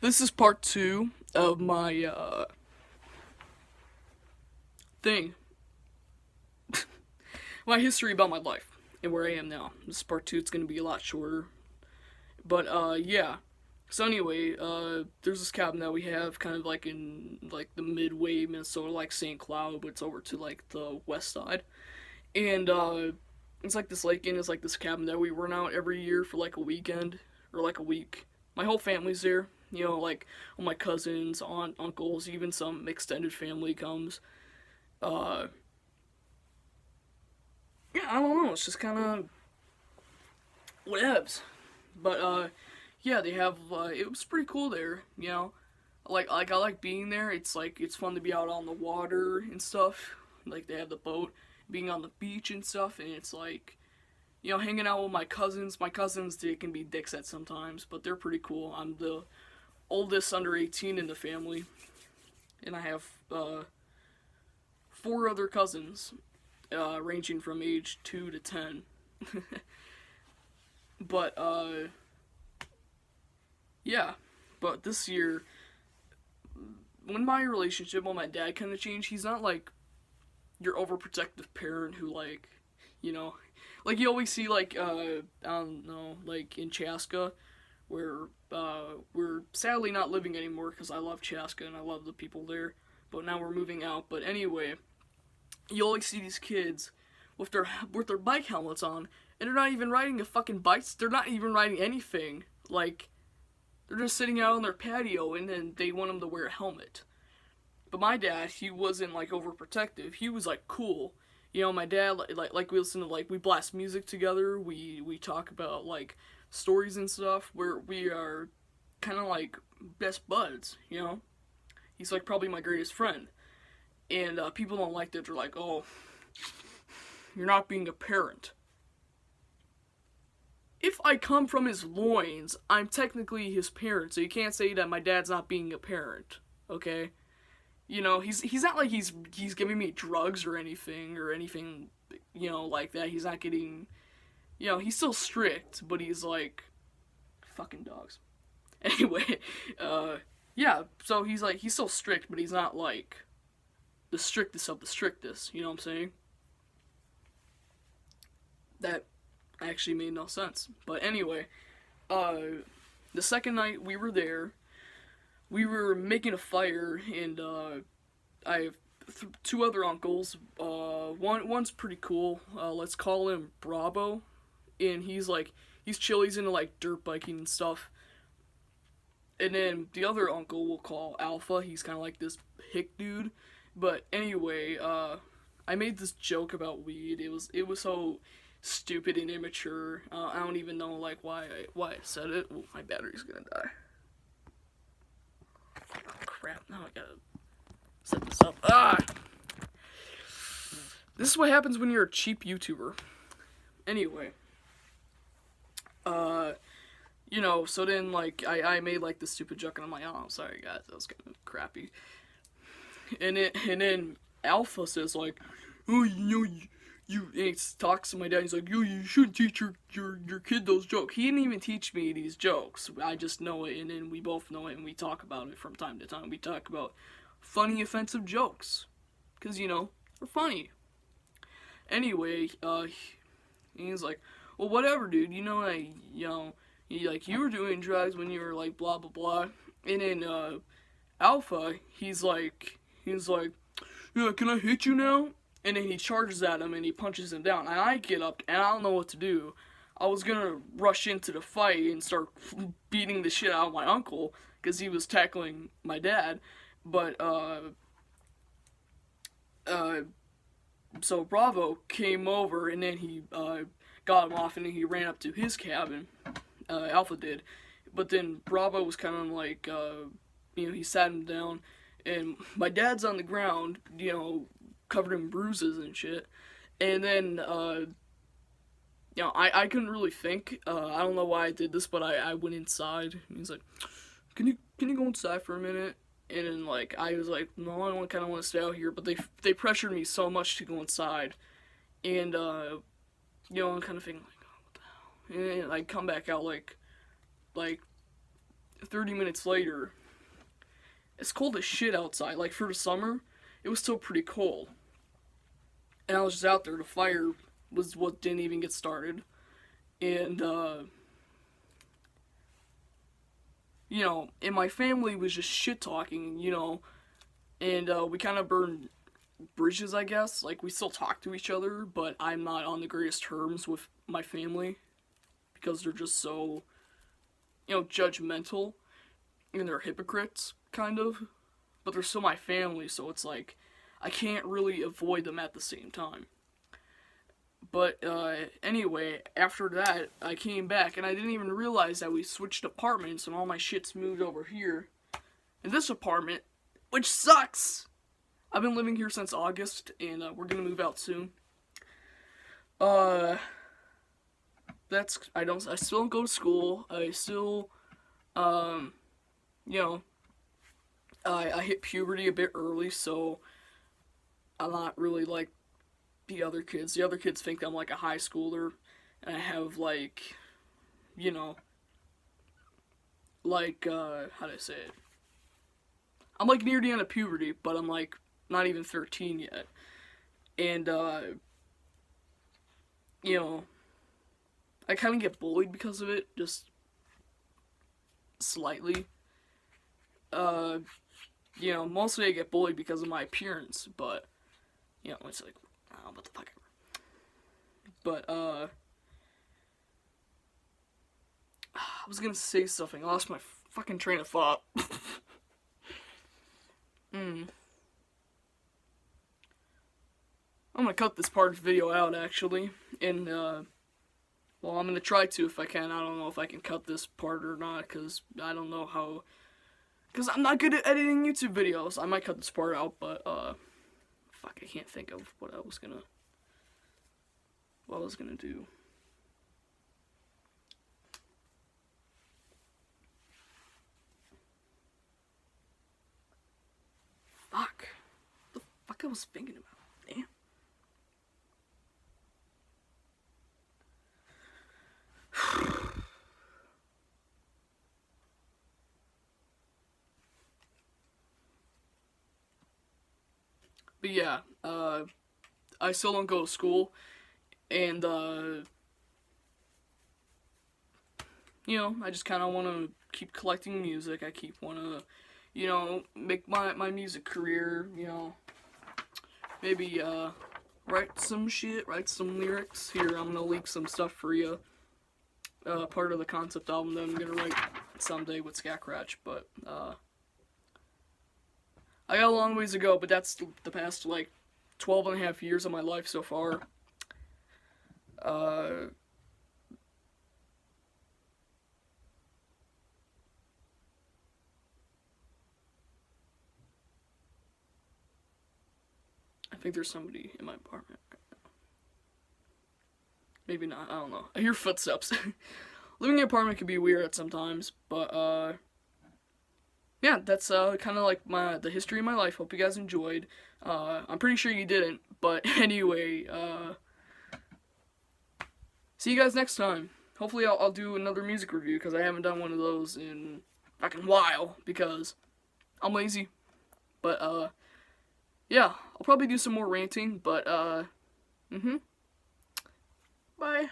This is part two of my thing, my history about my life and where I am now. This is part two. It's gonna be a lot shorter, but yeah. So anyway, there's this cabin that we have, kind of like in like the midway Minnesota, like St. Cloud, but it's over to like the west side, and it's like this lake, and it's like this cabin that we rent out every year for like a weekend or like a week. My whole family's there. You know, like all my cousins, aunt, uncles, even some extended family comes. Uh, yeah, I don't know. It's just kind of whatevs. But yeah, they have. It was pretty cool there. You know, like I like being there. It's like it's fun to be out on the water and stuff. Like they have the boat, being on the beach and stuff, and it's like hanging out with my cousins. My cousins, they can be dicks at sometimes, but they're pretty cool. I'm the oldest under 18 in the family, and I have four other cousins, ranging from age 2 to 10. But yeah, but this year, when my relationship with my dad kind of changed, he's not like your overprotective parent who you know, like you always see I don't know, like in Chaska, where we're sadly not living anymore because I love Chaska and I love the people there, but now we're moving out. But anyway, you always see these kids with their bike helmets on, and they're not even riding a fucking bike. They're not even riding anything. Like they're just sitting out on their patio, and then they want them to wear a helmet. But my dad, he wasn't like overprotective. He was like cool. My dad like we listen to we blast music together. We talk about like stories and stuff. Where we are kind of like best buds. He's like probably my greatest friend. And people don't like that. They're like, oh, you're not being a parent. If I come from his loins, I'm technically his parent, so you can't say that my dad's not being a parent. Okay? He's not like he's giving me drugs or anything, like that. He's not getting, he's still strict, but he's like fucking dogs. Anyway, yeah. So he's still strict, but he's not like the strictest of the strictest. You know what I'm saying? That actually made no sense. But anyway, uh, the second night we were there, we were making a fire, and I have two other uncles. One's pretty cool. Let's call him Bravo, and he's chill. He's into like dirt biking and stuff. And then the other uncle we'll call Alpha. He's kind of like this hick dude. But anyway, I made this joke about weed. It was so stupid and immature. I don't even know like why I said it. Ooh, my battery's gonna die. Oh crap! Now I gotta set this up. This is what happens when you're a cheap YouTuber. Anyway, uh, so then I made like this stupid joke, and I'm like, oh, I'm sorry guys, that was kind of crappy. And then Alpha says like, oh, and he talks to my dad. He's like, yo, you shouldn't teach your kid those jokes. He didn't even teach me these jokes. I just know it, and then we both know it, and we talk about it from time to time. We talk about funny, offensive jokes, cause they're funny. Anyway, he's like, well, whatever, dude. You were doing drugs when you were like blah blah blah. And then Alpha, he's like, yeah, can I hit you now? And then he charges at him and he punches him down. And I get up and I don't know what to do. I was gonna rush into the fight and start beating the shit out of my uncle because he was tackling my dad. But uh, so Bravo came over and then he got him off and then he ran up to his cabin. Alpha did, but then Bravo was kind of like he sat him down, and my dad's on the ground, covered in bruises and shit. And then I couldn't really think. I don't know why I did this, but I went inside. And he's like, can you go inside for a minute? And then I was like, no, I don't kind of want to stay out here. But they pressured me so much to go inside, and I'm kind of thinking like, oh, what the hell? And I come back out like 30 minutes later, it's cold as shit outside. Like, for the summer, it was still pretty cold. And I was just out there. The fire was what didn't even get started. And, and my family was just shit talking, and we kind of burned bridges, I guess. Like, we still talk to each other, but I'm not on the greatest terms with my family because they're just so, judgmental, and they're hypocrites, kind of. But they're still my family, so it's like, I can't really avoid them at the same time. But, anyway, after that, I came back, and I didn't even realize that we switched apartments, and all my shit's moved over here. In this apartment, which sucks! I've been living here since August, and, we're gonna move out soon. I still don't go to school. I still, I hit puberty a bit early, so I'm not really like the other kids. The other kids think I'm like a high schooler, and I have like, how do I say it? I'm like near the end of puberty, but I'm like not even 13 yet. And, I kind of get bullied because of it, just slightly. Mostly I get bullied because of my appearance, but, it's like, oh, what the fuck. But, I was gonna say something, I lost my fucking train of thought. I'm gonna cut this part of the video out, actually, and, well, I'm gonna try to if I can. I don't know if I can cut this part or not, because I don't know how, because I'm not good at editing YouTube videos. I might cut this part out, but, fuck, I can't think of what I was gonna do. Fuck. What the fuck I was thinking about? Damn. But yeah, I still don't go to school, and, I just kind of want to keep collecting music. I keep want to, make my music career, maybe, write some shit, write some lyrics. Here, I'm gonna leak some stuff for you. Part of the concept album that I'm gonna write someday with Scatcratch, but, I got a long ways to go, but that's the past, 12 and a half years of my life so far. I think there's somebody in my apartment right now. Maybe not, I don't know. I hear footsteps. Living in an apartment can be weird at sometimes, but, yeah, that's, kind of like the history of my life. Hope you guys enjoyed. I'm pretty sure you didn't, but anyway, see you guys next time. Hopefully I'll do another music review, because I haven't done one of those in a fucking while, because I'm lazy. But, yeah, I'll probably do some more ranting, but, bye.